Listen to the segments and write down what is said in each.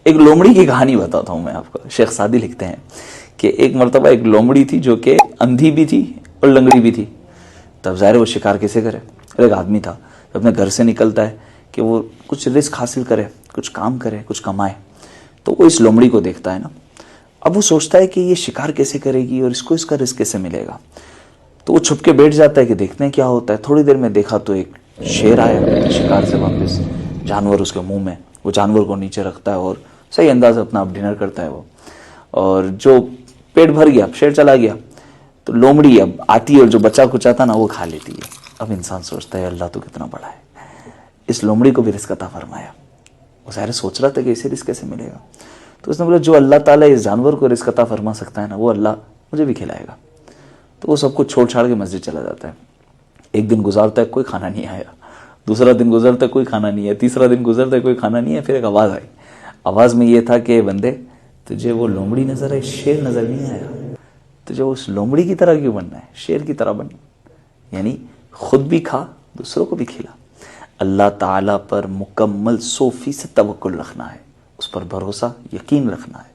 ایک لومڑی کی کہانی بتاتا ہوں میں آپ کو. شیخ سعدی لکھتے ہیں کہ ایک مرتبہ ایک لومڑی تھی جو کہ اندھی بھی تھی اور لنگڑی بھی تھی. تب ظاہر وہ شکار کیسے کرے؟ ایک آدمی تھا جو اپنے گھر سے نکلتا ہے کہ وہ کچھ رزق حاصل کرے، کچھ کام کرے، کچھ کمائے. تو وہ اس لومڑی کو دیکھتا ہے نا، اب وہ سوچتا ہے کہ یہ شکار کیسے کرے گی اور اس کو اس کا رزق کیسے ملے گا. تو وہ چھپ کے بیٹھ جاتا ہے کہ دیکھتے ہیں کیا ہوتا ہے. تھوڑی دیر میں دیکھا تو ایک شیر آیا شکار سے واپس، جانور اس کے منہ میں. وہ جانور کو نیچے رکھتا ہے اور صحیح انداز اپنا اب ڈنر کرتا ہے وہ، اور جو پیٹ بھر گیا، شیر چلا گیا، تو لومڑی اب آتی ہے اور جو بچا کچا تھا نا وہ کھا لیتی ہے. اب انسان سوچتا ہے اللہ تو کتنا بڑا ہے، اس لومڑی کو بھی رزق عطا فرمایا. وہ ظاہر سوچ رہا تھا کہ اسے رزق کیسے ملے گا. تو اس نے بولا جو اللہ تعالیٰ اس جانور کو رزق عطا فرما سکتا ہے نا، وہ اللہ مجھے بھی کھلائے گا. تو وہ سب کچھ چھوڑ چھاڑ کے مسجد چلا جاتا ہے. ایک دن گزارتا ہے کوئی کھانا نہیں آیا، دوسرا دن گزرتا ہے کوئی کھانا نہیں ہے، تیسرا دن گزرتا ہے کوئی کھانا نہیں ہے. پھر ایک آواز آئی. آواز میں یہ تھا کہ بندے تجھے وہ لومڑی نظر آئی، شیر نظر نہیں آیا. تجھے اس لومڑی کی طرح کیوں بننا ہے؟ شیر کی طرح بن، یعنی خود بھی کھا دوسروں کو بھی کھلا. اللہ تعالیٰ پر مکمل 100% توکل رکھنا ہے، اس پر بھروسہ یقین رکھنا ہے،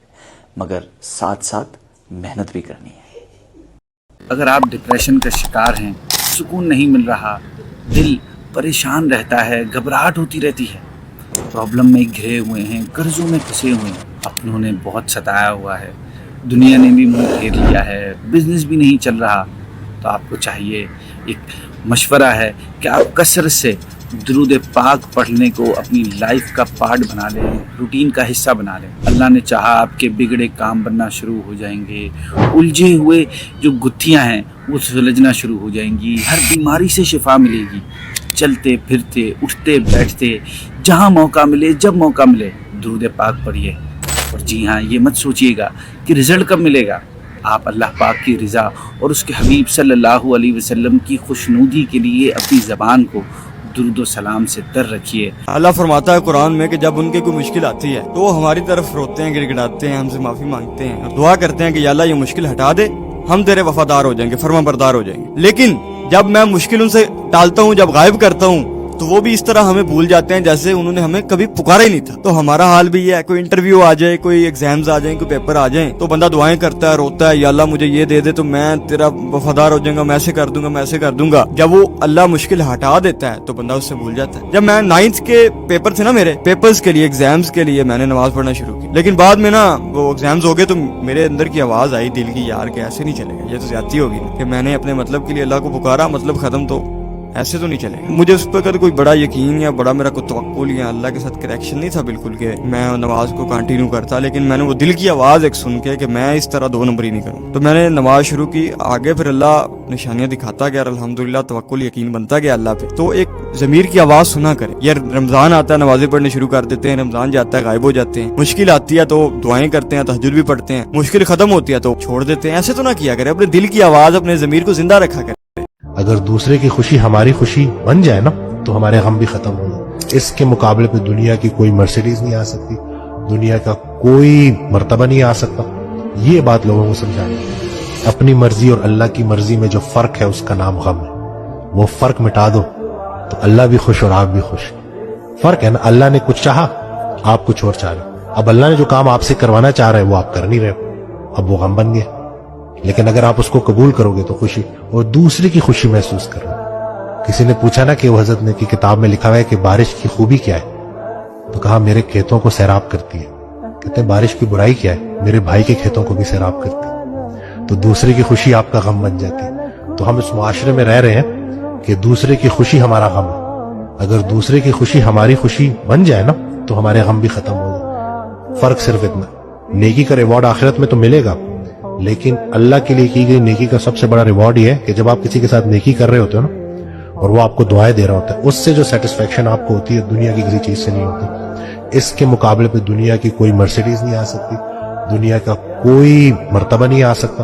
مگر ساتھ ساتھ محنت بھی کرنی ہے. اگر آپ ڈپریشن کا شکار ہیں، سکون نہیں مل رہا، دل پریشان رہتا ہے، گھبراہٹ ہوتی رہتی ہے، پرابلم میں گھرے ہوئے ہیں، قرضوں میں پھنسے ہوئے ہیں، اپنوں نے بہت ستایا ہوا ہے، دنیا نے بھی منہ پھیر لیا ہے، بزنس بھی نہیں چل رہا، تو آپ کو چاہیے، ایک مشورہ ہے کہ آپ کثرت سے درود پاک پڑھنے کو اپنی لائف کا پارٹ بنا لیں، روٹین کا حصہ بنا لیں. اللہ نے چاہا آپ کے بگڑے کام بننا شروع ہو جائیں گے، الجھے ہوئے جو گتھیاں ہیں وہ سلجھنا شروع ہو جائیں گی، ہر بیماری سے شفا ملے گی. چلتے پھرتے اٹھتے بیٹھتے جہاں موقع ملے، جب موقع ملے درود پاک پڑھیے. اور جی ہاں، یہ مت سوچیے گا کہ رزلٹ کب ملے گا. آپ اللہ پاک کی رضا اور اس کے حبیب صلی اللہ علیہ وسلم کی خوشنودی کے لیے اپنی زبان کو درود و سلام سے تر رکھیے. اللہ فرماتا ہے قرآن میں کہ جب ان کے کوئی مشکل آتی ہے تو وہ ہماری طرف روتے ہیں، گڑ گڑاتے ہیں، ہم سے معافی مانگتے ہیں اور دعا کرتے ہیں کہ یا اللہ یہ مشکل ہٹا دے، ہم تیرے وفادار ہو جائیں گے، فرما بردار ہو جائیں گے. لیکن جب میں مشکل ان سے ٹالتا ہوں، جب غائب کرتا ہوں، تو وہ بھی اس طرح ہمیں بھول جاتے ہیں جیسے انہوں نے ہمیں کبھی پکارا ہی نہیں تھا. تو ہمارا حال بھی یہ ہے، کوئی انٹرویو آ جائے، کوئی ایگزامز آ جائیں، کوئی پیپر آ جائیں، تو بندہ دعائیں کرتا ہے، روتا ہے، یا اللہ مجھے یہ دے دے تو میں تیرا وفادار ہو جاؤں گا، میں ایسے کر دوں گا، میں ایسے کر دوں گا. جب وہ اللہ مشکل ہٹا دیتا ہے تو بندہ اس سے بھول جاتا ہے. جب میں 9th کے پیپر تھے نا، میرے پیپرز کے لیے، ایگزامز کے لیے میں نے نماز پڑھنا شروع کی. لیکن بعد میں نا وہ ایگزامز ہو گئے تو میرے اندر کی آواز آئی دل کی، یار کہ ایسے نہیں چلے گا، یہ تو زیادتی ہوگی کہ میں نے اپنے مطلب کے لیے اللہ کو پکارا، مطلب ختم، تو ایسے تو نہیں چلے گا. مجھے اس پر کوئی بڑا یقین یا بڑا میرا کوئی توقع یا اللہ کے ساتھ کنیکشن نہیں تھا بالکل کہ میں نماز کو کنٹینیو کرتا. لیکن میں نے وہ دل کی آواز ایک سن کے کہ میں اس طرح 2 نمبری نہیں کروں، تو میں نے نماز شروع کی. آگے پھر اللہ نشانیاں دکھاتا گیا، الحمدللہ توکل یقین بنتا گیا اللہ پہ. تو ایک ضمیر کی آواز سنا کرے. یہ رمضان آتا ہے، نمازیں پڑھنے شروع کر دیتے ہیں، رمضان جاتا ہے غائب ہو جاتے ہیں، مشکل آتی ہے تو دعائیں کرتے ہیں، تہجد بھی پڑھتے ہیں، مشکل ختم ہوتی ہے تو چھوڑ دیتے ہیں. ایسے تو نہ کیا کرے، اپنے دل کی آواز، اپنے ضمیر کو زندہ رکھا کرے. اگر دوسرے کی خوشی ہماری خوشی بن جائے نا تو ہمارے غم بھی ختم ہو جائے. اس کے مقابلے پہ دنیا کی کوئی مرسیڈیز نہیں آ سکتی، دنیا کا کوئی مرتبہ نہیں آ سکتا. یہ بات لوگوں کو سمجھانی ہے. اپنی مرضی اور اللہ کی مرضی میں جو فرق ہے اس کا نام غم ہے. وہ فرق مٹا دو تو اللہ بھی خوش اور آپ بھی خوش. فرق ہے نا، اللہ نے کچھ چاہا، آپ کچھ اور چاہ رہے. اب اللہ نے جو کام آپ سے کروانا چاہ رہے وہ آپ کر نہیں رہے، اب وہ غم بن گیا. لیکن اگر آپ اس کو قبول کرو گے تو خوشی، اور دوسرے کی خوشی محسوس کرو. کسی نے پوچھا نا کہ وہ حضرت نے کی کتاب میں لکھا ہوا ہے کہ بارش کی خوبی کیا ہے، تو کہا میرے کھیتوں کو سیراب کرتی ہے. کہتے ہیں بارش کی برائی کیا ہے، میرے بھائی کے کھیتوں کو بھی سیراب کرتی ہے. تو دوسرے کی خوشی آپ کا غم بن جاتی ہے. تو ہم اس معاشرے میں رہ رہے ہیں کہ دوسرے کی خوشی ہمارا غم ہے. اگر دوسرے کی خوشی ہماری خوشی بن جائے نا تو ہمارے غم بھی ختم ہو جائے. فرق صرف اتنا، نیکی کا ریوارڈ آخرت میں تو ملے گا، لیکن اللہ کے لیے کی گئی نیکی کا سب سے بڑا ریوارڈ یہ ہے کہ جب آپ کسی کے ساتھ نیکی کر رہے ہوتے ہو نا اور وہ آپ کو دعائیں دے رہا ہوتا ہے، اس سے جو سیٹسفیکشن آپ کو ہوتی ہے دنیا کی کسی چیز سے نہیں ہوتی. اس کے مقابلے پہ دنیا کی کوئی مرسیڈیز نہیں آ سکتی، دنیا کا کوئی مرتبہ نہیں آ سکتا.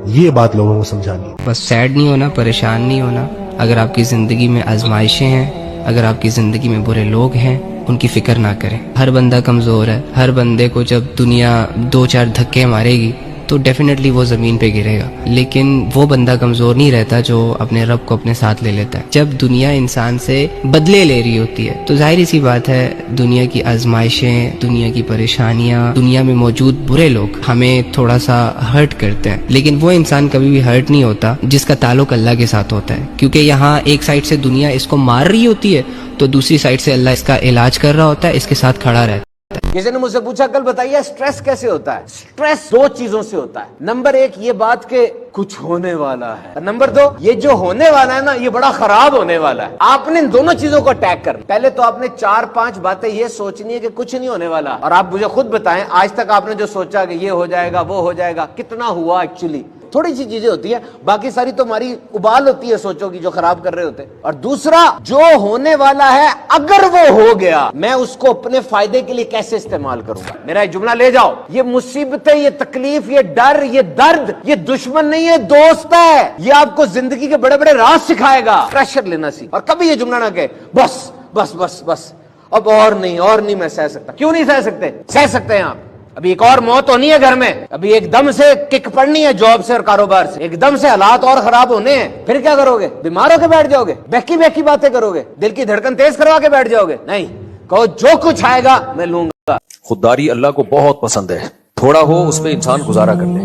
یہ بات لوگوں کو سمجھانی ہے. بس سیڈ نہیں ہونا، پریشان نہیں ہونا. اگر آپ کی زندگی میں آزمائشیں ہیں، اگر آپ کی زندگی میں برے لوگ ہیں، ان کی فکر نہ کریں. ہر بندہ کمزور ہے. ہر بندے کو جب دنیا 2-4 دھکے مارے گی تو ڈیفینیٹلی وہ زمین پہ گرے گا، لیکن وہ بندہ کمزور نہیں رہتا جو اپنے رب کو اپنے ساتھ لے لیتا ہے۔ جب دنیا انسان سے بدلے لے رہی ہوتی ہے تو ظاہر سی بات ہے دنیا کی آزمائشیں، دنیا کی پریشانیاں، دنیا میں موجود برے لوگ ہمیں تھوڑا سا ہرٹ کرتے ہیں، لیکن وہ انسان کبھی بھی ہرٹ نہیں ہوتا جس کا تعلق اللہ کے ساتھ ہوتا ہے، کیونکہ یہاں ایک سائڈ سے دنیا اس کو مار رہی ہوتی ہے تو دوسری سائڈ سے اللہ اس کا علاج کر رہا ہوتا ہے، اس کے ساتھ کھڑا رہتا ہے۔ کسی نے مجھ سے پوچھا کل بتائیے اسٹریس کیسے ہوتا ہے؟ اسٹریس دو چیزوں سے ہوتا ہے۔ نمبر ایک یہ بات کہ کچھ ہونے والا ہے، نمبر دو یہ جو ہونے والا ہے نا یہ بڑا خراب ہونے والا ہے۔ آپ نے ان دونوں چیزوں کو اٹیک کرنا۔ پہلے تو آپ نے 4-5 باتیں یہ سوچنی ہے کہ کچھ نہیں ہونے والا، اور آپ مجھے خود بتائیں آج تک آپ نے جو سوچا کہ یہ ہو جائے گا وہ ہو جائے گا کتنا ہوا ایکچولی؟ تھوڑی سی چیزیں ہوتی ہیں، باقی ساری تو ہماری ابال ہوتی ہے سوچوں کی جو خراب کر رہے ہوتے۔ اور دوسرا جو ہونے والا ہے اگر وہ ہو گیا میں اس کو اپنے فائدے کے لیے کیسے استعمال کروں گا؟ میرا ایک جملہ لے جاؤ، یہ مصیبتیں، یہ تکلیف، یہ ڈر، یہ درد، یہ دشمن نہیں ہے، دوست ہے۔ یہ آپ کو زندگی کے بڑے بڑے راز سکھائے گا۔ پریشر لینا سیکھ، اور کبھی یہ جملہ نہ کہ بس بس بس بس اب اور نہیں میں سہ سکتا۔ کیوں نہیں سہ سکتے؟ سہ سکتے ہیں آپ۔ ابھی ایک اور موت ہونی ہے گھر میں، ابھی ایک دم سے کک پڑنی ہے جاب سے اور کاروبار سے، ایک دم سے حالات اور خراب ہونے ہیں، پھر کیا کرو گے؟ بیمار ہو کے بیٹھ جاؤ گے؟ بہکی باتیں کرو گے؟ دل کی دھڑکن تیز کروا کے بیٹھ جاؤ گے؟ نہیں، کہو جو کچھ آئے گا میں لوں گا۔ خودداری اللہ کو بہت پسند ہے، تھوڑا ہو اس پہ انسان گزارا کر لے،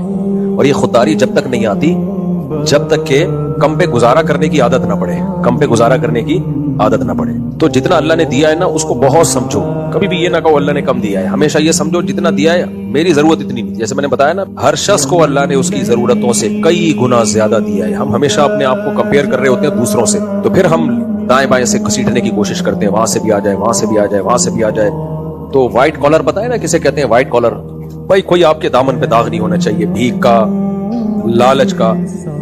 اور یہ خودداری جب تک نہیں آتی جب تک کہ کم پہ گزارا کرنے کی عادت نہ پڑے، کم پہ گزارا کرنے کی عادت نہ پڑے۔ تو جتنا اللہ نے دیا ہے نا اس کو بہت سمجھو، کبھی بھی یہ نہ کہو اللہ نے کم دیا ہے، ہمیشہ یہ سمجھو جتنا دیا ہے میری ضرورت اتنی نہیں، جیسے میں نے بتایا نا ہر شخص کو اللہ نے اس کی ضرورتوں سے کئی گنا زیادہ دیا ہے۔ ہم ہمیشہ اپنے آپ کو کمپیئر کر رہے ہوتے ہیں دوسروں سے، تو پھر ہم دائیں بائیں سے گھسیٹنے کی کوشش کرتے ہیں، وہاں سے بھی آ جائے، وہاں سے بھی آ جائے، وہاں سے بھی آ جائے۔ تو وائٹ کالر پتہ ہے نا کسے کہتے ہیں؟ وائٹ کالر بھائی کوئی آپ کے دامن پہ داغ نہیں ہونا چاہیے، بھیک کا، لالچ کا،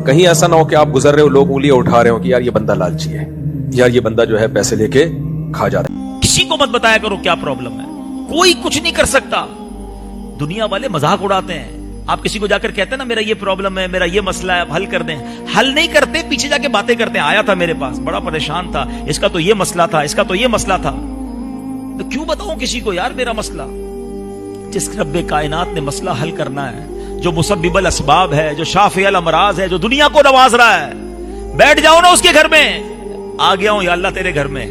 کہیں ایسا نہ ہو کہ آپ گزر رہے ہو لوگ انگلیاں اٹھا رہے ہو کہ یار یہ بندہ لالچی ہے، یار یہ بندہ جو ہے پیسے لے کے کھا جاتا ہے۔ کسی کو مت بتایا کرو کیا پرابلم ہے، کوئی کچھ نہیں کر سکتا۔ دنیا والے مذاق اڑاتے ہیں، آپ کسی کو جا کر کہتے ہیں نا میرا یہ پرابلم ہے، میرا یہ مسئلہ ہے، اب حل کر دیں، حل نہیں کرتے، پیچھے جا کے باتیں کرتے ہیں، آیا تھا میرے پاس بڑا پریشان تھا، اس کا تو یہ مسئلہ تھا، اس کا تو یہ مسئلہ تھا۔ تو کیوں بتاؤں کسی کو یار میرا مسئلہ؟ جس رب کائنات نے مسئلہ حل کرنا ہے، جو مسبب الاسباب ہے، جو شافع الامراض ہے، جو دنیا کو نواز رہا ہے، بیٹھ جاؤ نا اس کے گھر میں۔ آ گیا ہوں یا اللہ تیرے گھر میں،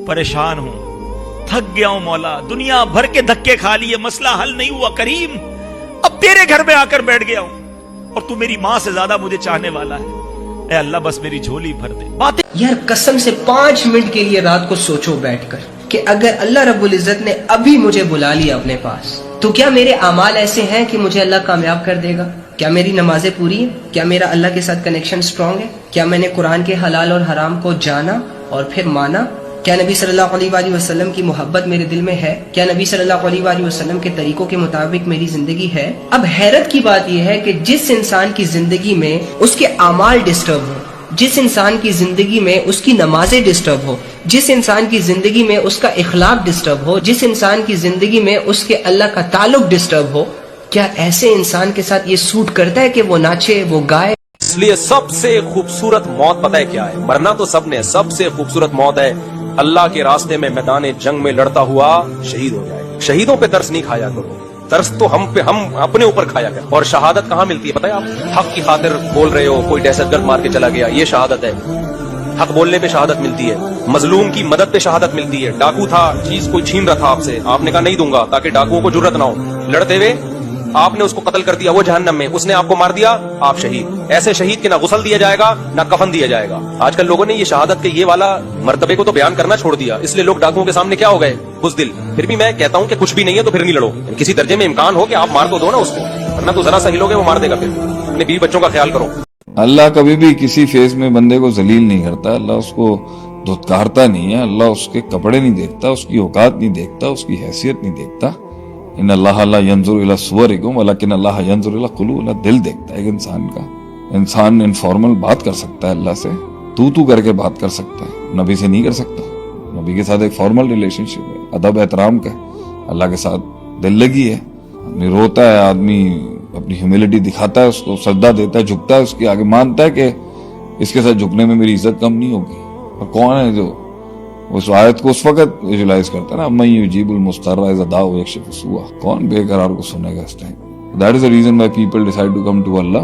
پریشان ہوں، تھک گیا ہوں مولا، دنیا بھر کے دھکے کھا لیے، مسئلہ حل نہیں ہوا کریم، اب تیرے گھر میں آ کر بیٹھ گیا ہوں، اور تو میری ماں سے زیادہ مجھے چاہنے والا ہے، اے اللہ بس میری جھولی بھر دے۔ باتیں یار قسم سے 5 منٹ کے لیے رات کو سوچو بیٹھ کر کہ اگر اللہ رب العزت نے ابھی مجھے بلا لیا اپنے پاس تو کیا میرے اعمال ایسے ہیں کہ مجھے اللہ کامیاب کر دے گا؟ کیا میری نمازیں پوری ہیں؟ کیا میرا اللہ کے ساتھ کنیکشن سٹرونگ ہے؟ کیا میں نے قرآن کے حلال اور حرام کو جانا اور پھر مانا؟ کیا نبی صلی اللہ علیہ وآلہ وسلم کی محبت میرے دل میں ہے؟ کیا نبی صلی اللہ علیہ وآلہ وسلم کے طریقوں کے مطابق میری زندگی ہے؟ اب حیرت کی بات یہ ہے کہ جس انسان کی زندگی میں اس کے اعمال ڈسٹرب ہو، جس انسان کی زندگی میں اس کی نمازیں ڈسٹرب ہو، جس انسان کی زندگی میں اس کا اخلاق ڈسٹرب ہو، جس انسان کی زندگی میں اس کے اللہ کا تعلق ڈسٹرب ہو، کیا ایسے انسان کے ساتھ یہ سوٹ کرتا ہے کہ وہ ناچے، وہ گائے؟ اس لیے سب سے خوبصورت موت پتہ ہے کیا ہے؟ مرنا تو سب نے، سب سے خوبصورت موت ہے اللہ کے راستے میں میدان جنگ میں لڑتا ہوا شہید ہو جائے۔ شہیدوں پہ ترس نہیں کھایا کرو، ترس تو ہم اپنے اوپر کھایا کریں۔ اور شہادت کہاں ملتی ہے پتہ ہے آپ؟ حق کی خاطر بول رہے ہو، کوئی دہشت گرد مار کے چلا گیا، یہ شہادت ہے۔ حق بولنے پہ شہادت ملتی ہے، مظلوم کی مدد پہ شہادت ملتی ہے۔ ڈاکو تھا، چیز کوئی چھین رہا تھا آپ سے، آپ نے کہا نہیں دوں گا تاکہ ڈاکوؤں کو جرأت نہ ہو، لڑتے ہوئے آپ نے اس کو قتل کر دیا، وہ جہنم میں، اس نے آپ کو مار دیا، آپ شہید۔ ایسے شہید کے نہ غسل دیا جائے گا نہ کفن دیا جائے گا۔ آج کل لوگوں نے یہ شہادت کے یہ والا مرتبے کو تو بیان کرنا چھوڑ دیا، اس لیے لوگ ڈاکوؤں کے سامنے کیا ہو گئے؟ بزدل۔ پھر بھی میں کہتا ہوں کہ کچھ بھی نہیں ہے تو پھر نہیں لڑو، کسی درجے میں امکان ہو کہ آپ مار تو دو نا اس کو، ورنہ تو ذرا سا ہلو گے وہ مار دے گا۔ پھر اپنے بیوی بچوں کا خیال کرو۔ اللہ کبھی بھی کسی فیز میں بندے کو ذلیل نہیں کرتا، اللہ اس کو دھتکارتا نہیں ہے، اللہ اس کے کپڑے نہیں دیکھتا، اس کی اوقات نہیں دیکھتا، اس کی حیثیت نہیں دیکھتا۔ ان اللہ لا ينظر الى صورکم ولکن اللہ ينظر الى القلوب، اللہ دل دیکھتا ہے ایک انسان کا۔ انسان انفارمل بات کر سکتا ہے اللہ سے، تو کر کے بات کر سکتا ہے، نبی سے نہیں کر سکتا۔ نبی کے ساتھ ایک فارمل ریلیشن شپ ہے، ادب احترام کا، اللہ کے ساتھ دل لگی ہے۔ آدمی روتا ہے، آدمی اپنی ہیوملٹی دکھاتا ہے، اس کو سجدہ دیتا ہے، جھکتا ہے اس کے آگے، مانتا ہے کہ اس کے ساتھ جھکنے میں میری عزت کم نہیں ہوگی۔ اور کون ہے جو اس آیت کو اس وقت ویژولائز کرتا ہے نا، من یجیب المضطر اذا دعاہ ویکشف السوء، کون بے قرار کو سنے گا اس time? That is the reason why people decide to come to Allah.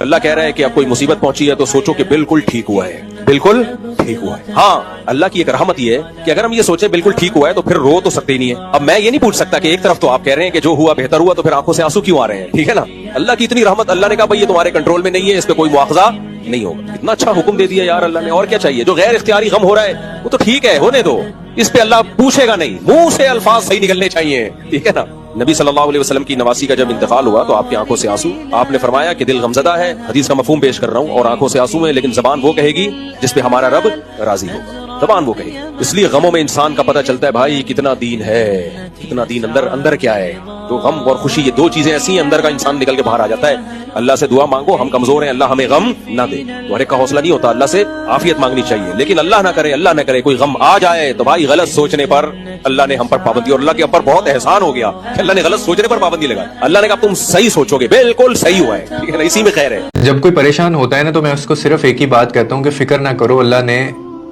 اللہ کہہ رہا ہے کہ اب کوئی مصیبت پہنچی ہے تو سوچو کہ بالکل ٹھیک ہوا ہے، بالکل ٹھیک ہوا ہے. ہاں اللہ کی ایک رحمت یہ ہے کہ اگر ہم یہ سوچیں بالکل ٹھیک ہوا ہے تو پھر رو تو سکتے ہی نہیں ہے. اب میں یہ نہیں پوچھ سکتا کہ ایک طرف تو آپ کہہ رہے ہیں کہ جو ہوا بہتر ہوا تو پھر آنکھوں سے آنسو کیوں آ رہے ہیں، ٹھیک ہے نا. اللہ کی اتنی رحمت، اللہ نے کہا بھائی یہ تمہارے کنٹرول میں نہیں ہے، اس پہ کوئی مواخذہ نہیں ہوگا. اتنا اچھا حکم دے دیا یار اللہ نے، اور کیا چاہیے. جو غیر اختیاری غم ہو رہا ہے وہ تو ٹھیک ہے، ہونے دو، اس پہ اللہ پوچھے گا نہیں، منہ سے الفاظ صحیح نکلنے چاہیے، ٹھیک ہے نا. نبی صلی اللہ علیہ وسلم کی نواسی کا جب انتقال ہوا تو آپ کی آنکھوں سے آنسو. آپ نے فرمایا کہ دل غمزدہ ہے، حدیث کا مفہوم پیش کر رہا ہوں، اور آنکھوں سے آنسو ہیں، لیکن زبان وہ کہے گی جس پہ ہمارا رب راضی ہو. زبان وہ کہے گی. اس لیے غموں میں انسان کا پتہ چلتا ہے بھائی کتنا دین ہے، کتنا دین اندر کیا ہے. تو غم اور خوشی یہ دو چیزیں ایسی ہیں، اندر کا انسان نکل کے باہر آ جاتا ہے. اللہ سے دعا مانگو، ہم کمزور ہیں، اللہ ہمیں غم نہ دے. ہر ایک کا حوصلہ نہیں ہوتا، اللہ سے عافیت مانگنی چاہیے. لیکن اللہ نہ کرے کوئی غم آ جائے تو بھائی غلط سوچنے پر اللہ نے ہم پر پابندی، اور اللہ کے اوپر بہت احسان ہو گیا کہ اللہ نے غلط سوچنے پر پابندی لگائی. اللہ نے کہا تم صحیح سوچو گے، بالکل صحیح ہوا ہے، ٹھیک ہے نا، اسی میں خیر ہے. جب کوئی پریشان ہوتا ہے نا تو میں اس کو صرف ایک ہی بات کہتا ہوں کہ فکر نہ کرو، اللہ نے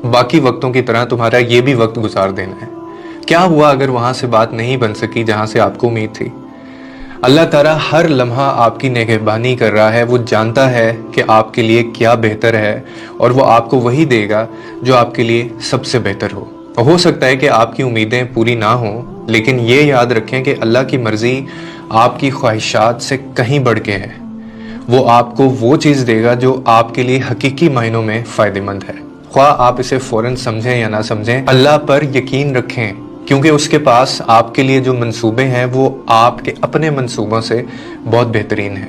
باقی وقتوں کی طرح تمہارا یہ بھی وقت گزار دینا ہے. کیا ہوا اگر وہاں سے بات نہیں بن سکی جہاں سے آپ کو امید تھی؟ اللہ تعالیٰ ہر لمحہ آپ کی نگہبانی کر رہا ہے. وہ جانتا ہے کہ آپ کے لیے کیا بہتر ہے، اور وہ آپ کو وہی دے گا جو آپ کے لیے سب سے بہتر ہو سکتا ہے کہ آپ کی امیدیں پوری نہ ہوں، لیکن یہ یاد رکھیں کہ اللہ کی مرضی آپ کی خواہشات سے کہیں بڑھ کے ہے. وہ آپ کو وہ چیز دے گا جو آپ کے لیے حقیقی معنوں میں فائدہ مند ہے. خواہ آپ اسے فوراً سمجھیں یا نہ سمجھیں، اللہ پر یقین رکھیں، کیونکہ اس کے پاس آپ کے لیے جو منصوبے ہیں وہ آپ کے اپنے منصوبوں سے بہت بہترین ہیں.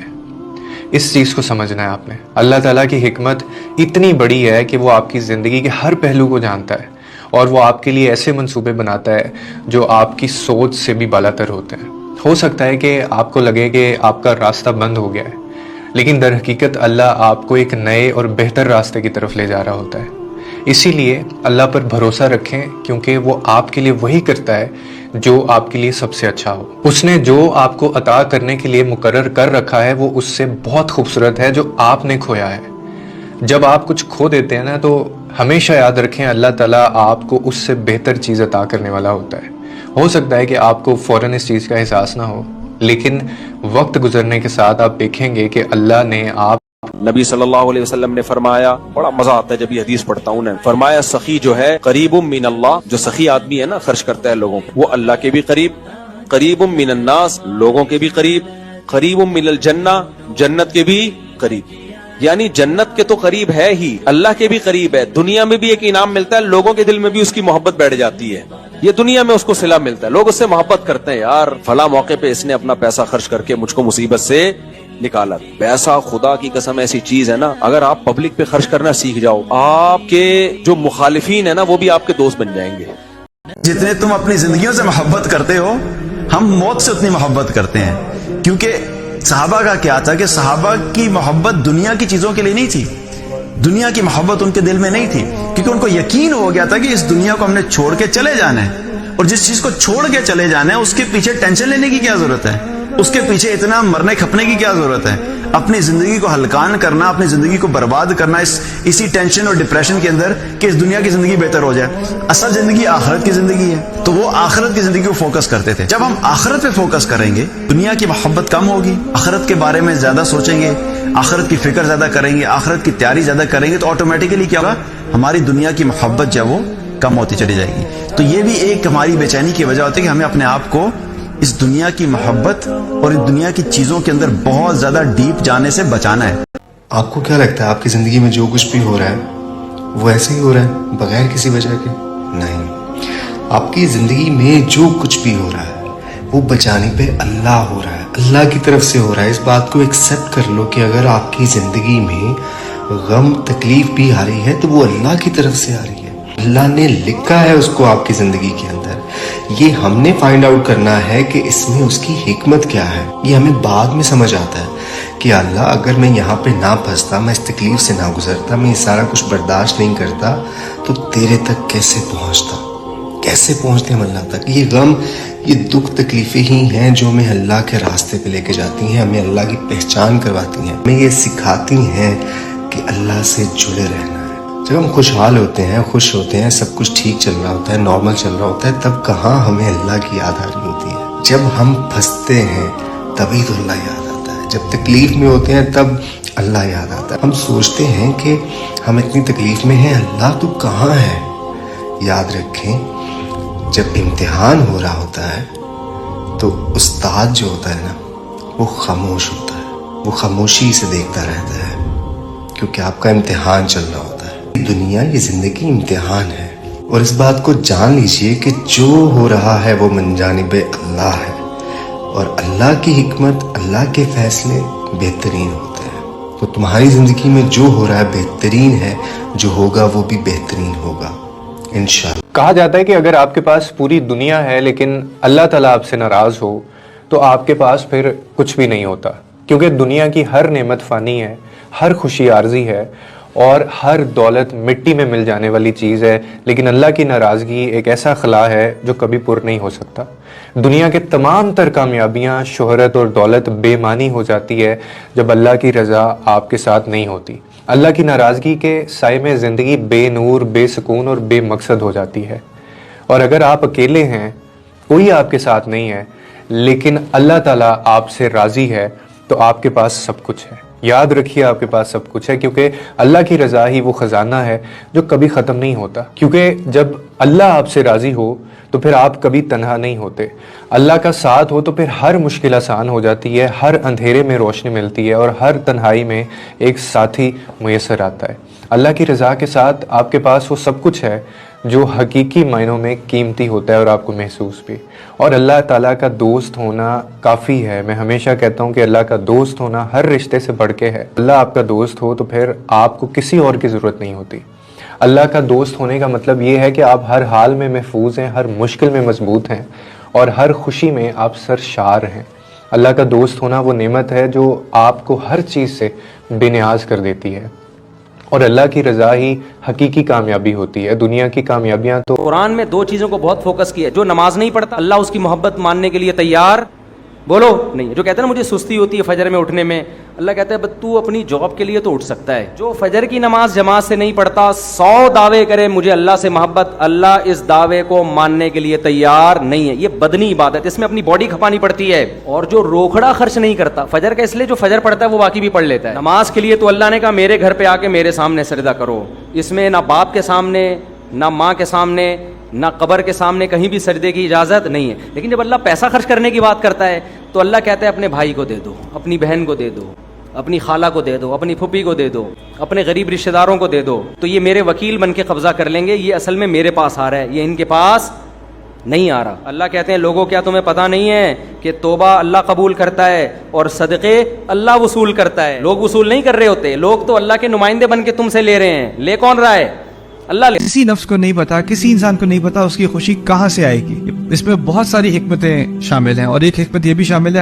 اس چیز کو سمجھنا ہے آپ نے. اللہ تعالیٰ کی حکمت اتنی بڑی ہے کہ وہ آپ کی زندگی کے ہر پہلو کو جانتا ہے، اور وہ آپ کے لیے ایسے منصوبے بناتا ہے جو آپ کی سوچ سے بھی بالاتر ہوتے ہیں. ہو سکتا ہے کہ آپ کو لگے کہ آپ کا راستہ بند ہو گیا ہے، لیکن در حقیقت اللہ آپ کو ایک نئے اور بہتر راستے کی طرف لے جا رہا ہوتا ہے. اسی لیے اللہ پر بھروسہ رکھیں، کیونکہ وہ آپ کے لیے وہی کرتا ہے جو آپ کے لیے سب سے اچھا ہو. اس نے جو آپ کو عطا کرنے کے لیے مقرر کر رکھا ہے وہ اس سے بہت خوبصورت ہے جو آپ نے کھویا ہے. جب آپ کچھ کھو دیتے ہیں نا تو ہمیشہ یاد رکھیں اللہ تعالیٰ آپ کو اس سے بہتر چیز عطا کرنے والا ہوتا ہے. ہو سکتا ہے کہ آپ کو فوراً اس چیز کا احساس نہ ہو، لیکن وقت گزرنے کے ساتھ آپ دیکھیں گے کہ اللہ نے آپ. نبی صلی اللہ علیہ وسلم نے فرمایا، بڑا مزہ آتا ہے جب یہ حدیث پڑھتا ہوں، نے فرمایا سخی جو ہے قریب من اللہ، جو سخی آدمی ہے نا، خرچ کرتا ہے لوگوں کو، وہ اللہ کے بھی قریب، قریب من الناس، لوگوں کے بھی قریب، قریب من الجنہ، جنت کے بھی قریب. یعنی جنت کے تو قریب ہے ہی، اللہ کے بھی قریب ہے. دنیا میں بھی ایک انعام ملتا ہے، لوگوں کے دل میں بھی اس کی محبت بیٹھ جاتی ہے. یہ دنیا میں اس کو صلہ ملتا ہے، لوگ اس سے محبت کرتے ہیں، یار فلاں موقع پہ اس نے اپنا پیسہ خرچ کر کے مجھ کو مصیبت سے نکالا. پیسہ خدا کی قسم ایسی چیز ہے نا، اگر آپ پبلک پہ خرچ کرنا سیکھ جاؤ، آپ کے جو مخالفین ہیں نا وہ بھی آپ کے دوست بن جائیں گے. جتنے تم اپنی زندگیوں سے محبت کرتے ہو، ہم موت سے اتنی محبت کرتے ہیں. کیونکہ صحابہ کا کیا تھا کہ صحابہ کی محبت دنیا کی چیزوں کے لیے نہیں تھی، دنیا کی محبت ان کے دل میں نہیں تھی، کیونکہ ان کو یقین ہو گیا تھا کہ اس دنیا کو ہم نے چھوڑ کے چلے جانا ہے، اور جس چیز کو چھوڑ کے چلے جانا ہے اس کے پیچھے ٹینشن لینے کی کیا ضرورت ہے، اس کے پیچھے اتنا مرنے کھپنے کی کیا ضرورت ہے. اپنی زندگی کو ہلکان کرنا، اپنی زندگی کو برباد کرنا اسی ٹینشن اور ڈپریشن کے اندر کہ اس دنیا کی زندگی بہتر ہو جائے. اصل زندگی آخرت کی زندگی ہے، تو وہ آخرت کی زندگی کو فوکس کرتے تھے. جب ہم آخرت پہ فوکس کریں گے، دنیا کی محبت کم ہوگی، آخرت کے بارے میں زیادہ سوچیں گے، آخرت کی فکر زیادہ کریں گے، آخرت کی تیاری زیادہ کریں گے، تو آٹومیٹیکلی کیا ہوگا، ہماری دنیا کی محبت جو ہے وہ کم ہوتی چلی جائے گی. تو یہ بھی ایک ہماری بے چینی کی وجہ ہوتی ہے کہ ہمیں اپنے آپ کو اس دنیا کی محبت اور اس دنیا کی چیزوں کے اندر بہت زیادہ ڈیپ جانے سے بچانا ہے. آپ کو کیا لگتا ہے آپ کی زندگی میں جو کچھ بھی ہو رہا ہے وہ ایسے ہی ہو رہا ہے بغیر کسی وجہ کے؟ نہیں، آپ کی زندگی میں جو کچھ بھی ہو رہا ہے وہ بچانے پہ اللہ ہو رہا ہے، اللہ کی طرف سے ہو رہا ہے. اس بات کو ایکسیپٹ کر لو کہ اگر آپ کی زندگی میں غم تکلیف بھی آ رہی ہے تو وہ اللہ کی طرف سے آ رہی ہے، اللہ نے لکھا ہے اس کو آپ کی زندگی کے اندر. یہ ہم نے فائنڈ آؤٹ کرنا ہے کہ اس میں اس کی حکمت کیا ہے. یہ ہمیں بعد میں سمجھ آتا ہے کہ اللہ اگر میں یہاں پہ نہ پھنستا، میں اس تکلیف سے نہ گزرتا، میں یہ سارا کچھ برداشت نہیں کرتا، تو تیرے تک کیسے پہنچتا. کیسے پہنچتے ہم اللہ تک؟ یہ غم، یہ دکھ تکلیفیں ہی ہیں جو ہمیں اللہ کے راستے پہ لے کے جاتی ہیں، ہمیں اللہ کی پہچان کرواتی ہیں، ہمیں یہ سکھاتی ہیں کہ اللہ سے جڑے رہنا ہے. جب ہم خوشحال ہوتے ہیں، خوش ہوتے ہیں، سب کچھ ٹھیک چل رہا ہوتا ہے، نارمل چل رہا ہوتا ہے، تب کہاں ہمیں اللہ کی یاد آ رہی ہوتی ہے. جب ہم پھنستے ہیں تبھی تو اللہ یاد آتا ہے. جب تکلیف میں ہوتے ہیں تب اللہ یاد آتا ہے. ہم سوچتے ہیں کہ ہم اتنی تکلیف میں ہیں, اللہ تو کہاں ہے. یاد رکھیں جب امتحان ہو رہا ہوتا ہے تو استاد جو ہوتا ہے نا وہ خاموش ہوتا ہے, وہ خاموشی سے دیکھتا رہتا ہے کیونکہ آپ کا امتحان چل رہا ہوتا ہے. دنیا, یہ زندگی امتحان ہے, اور اس بات کو جان لیجئے کہ جو ہو رہا ہے وہ من جانب اللہ ہے, اور اللہ کی حکمت, اللہ کے فیصلے بہترین ہوتے ہیں. تو تمہاری زندگی میں جو ہو رہا ہے بہترین ہے, جو ہوگا وہ بھی بہترین ہوگا انشاءاللہ. کہا جاتا ہے کہ اگر آپ کے پاس پوری دنیا ہے لیکن اللہ تعالیٰ آپ سے ناراض ہو تو آپ کے پاس پھر کچھ بھی نہیں ہوتا, کیونکہ دنیا کی ہر نعمت فانی ہے, ہر خوشی عارضی ہے, اور ہر دولت مٹی میں مل جانے والی چیز ہے. لیکن اللہ کی ناراضگی ایک ایسا خلا ہے جو کبھی پر نہیں ہو سکتا. دنیا کے تمام تر کامیابیاں, شہرت اور دولت بے معنی ہو جاتی ہے جب اللہ کی رضا آپ کے ساتھ نہیں ہوتی. اللہ کی ناراضگی کے سائے میں زندگی بے نور, بے سکون اور بے مقصد ہو جاتی ہے. اور اگر آپ اکیلے ہیں, کوئی آپ کے ساتھ نہیں ہے, لیکن اللہ تعالیٰ آپ سے راضی ہے تو آپ کے پاس سب کچھ ہے. یاد رکھیے آپ کے پاس سب کچھ ہے, کیونکہ اللہ کی رضا ہی وہ خزانہ ہے جو کبھی ختم نہیں ہوتا. کیونکہ جب اللہ آپ سے راضی ہو تو پھر آپ کبھی تنہا نہیں ہوتے. اللہ کا ساتھ ہو تو پھر ہر مشکل آسان ہو جاتی ہے, ہر اندھیرے میں روشنی ملتی ہے, اور ہر تنہائی میں ایک ساتھی میسر آتا ہے. اللہ کی رضا کے ساتھ آپ کے پاس وہ سب کچھ ہے جو حقیقی معنوں میں قیمتی ہوتا ہے اور آپ کو محسوس بھی. اور اللہ تعالیٰ کا دوست ہونا کافی ہے. میں ہمیشہ کہتا ہوں کہ اللہ کا دوست ہونا ہر رشتے سے بڑھ کے ہے. اللہ آپ کا دوست ہو تو پھر آپ کو کسی اور کی ضرورت نہیں ہوتی. اللہ کا دوست ہونے کا مطلب یہ ہے کہ آپ ہر حال میں محفوظ ہیں, ہر مشکل میں مضبوط ہیں, اور ہر خوشی میں آپ سرشار ہیں. اللہ کا دوست ہونا وہ نعمت ہے جو آپ کو ہر چیز سے بے نیاز کر دیتی ہے, اور اللہ کی رضا ہی حقیقی کامیابی ہوتی ہے. دنیا کی کامیابیاں تو قرآن میں دو چیزوں کو بہت فوکس کیا ہے. جو نماز نہیں پڑھتا اللہ اس کی محبت ماننے کے لیے تیار بولو نہیں. جو کہتے ہیں نا مجھے سستی ہوتی ہے فجر میں اٹھنے میں, اللہ کہتا ہے بس تو اپنی جاب کے لیے تو اٹھ سکتا ہے. جو فجر کی نماز جماعت سے نہیں پڑھتا 100 دعوے کرے مجھے اللہ سے محبت, اللہ اس دعوے کو ماننے کے لیے تیار نہیں ہے. یہ بدنی عبادت, اس میں اپنی باڈی کھپانی پڑتی ہے. اور جو روکھڑا خرچ نہیں کرتا فجر کا, اس لیے جو فجر پڑھتا ہے وہ باقی بھی پڑھ لیتا ہے. نماز کے لیے تو اللہ نے کہا میرے گھر پہ آ کے میرے سامنے سجدہ کرو. اس میں نہ باپ کے سامنے, نہ ماں کے سامنے, نہ قبر کے سامنے کہیں بھی سجدے کی اجازت نہیں ہے. لیکن جب اللہ پیسہ خرچ کرنے کی بات کرتا ہے تو اللہ کہتا ہے اپنے بھائی کو دے دو, اپنی بہن کو دے دو, اپنی خالہ کو دے دو, اپنی پھوپھی کو دے دو, اپنے غریب رشتہ داروں کو دے دو. تو یہ میرے وکیل بن کے قبضہ کر لیں گے, یہ اصل میں میرے پاس آ رہا ہے, یہ ان کے پاس نہیں آ رہا. اللہ کہتے ہیں لوگوں کیا تمہیں پتہ نہیں ہے کہ توبہ اللہ قبول کرتا ہے اور صدقے اللہ وصول کرتا ہے. لوگ وصول نہیں کر رہے ہوتے, لوگ تو اللہ کے نمائندے بن کے تم سے لے رہے ہیں. لے کون رہا ہے؟ اللہ لے. کسی نفس کو نہیں پتا, کسی انسان کو نہیں پتا اس کی خوشی کہاں سے آئے گی. اس میں بہت ساری حکمتیں شامل ہیں, اور ایک حکمت یہ بھی شامل ہے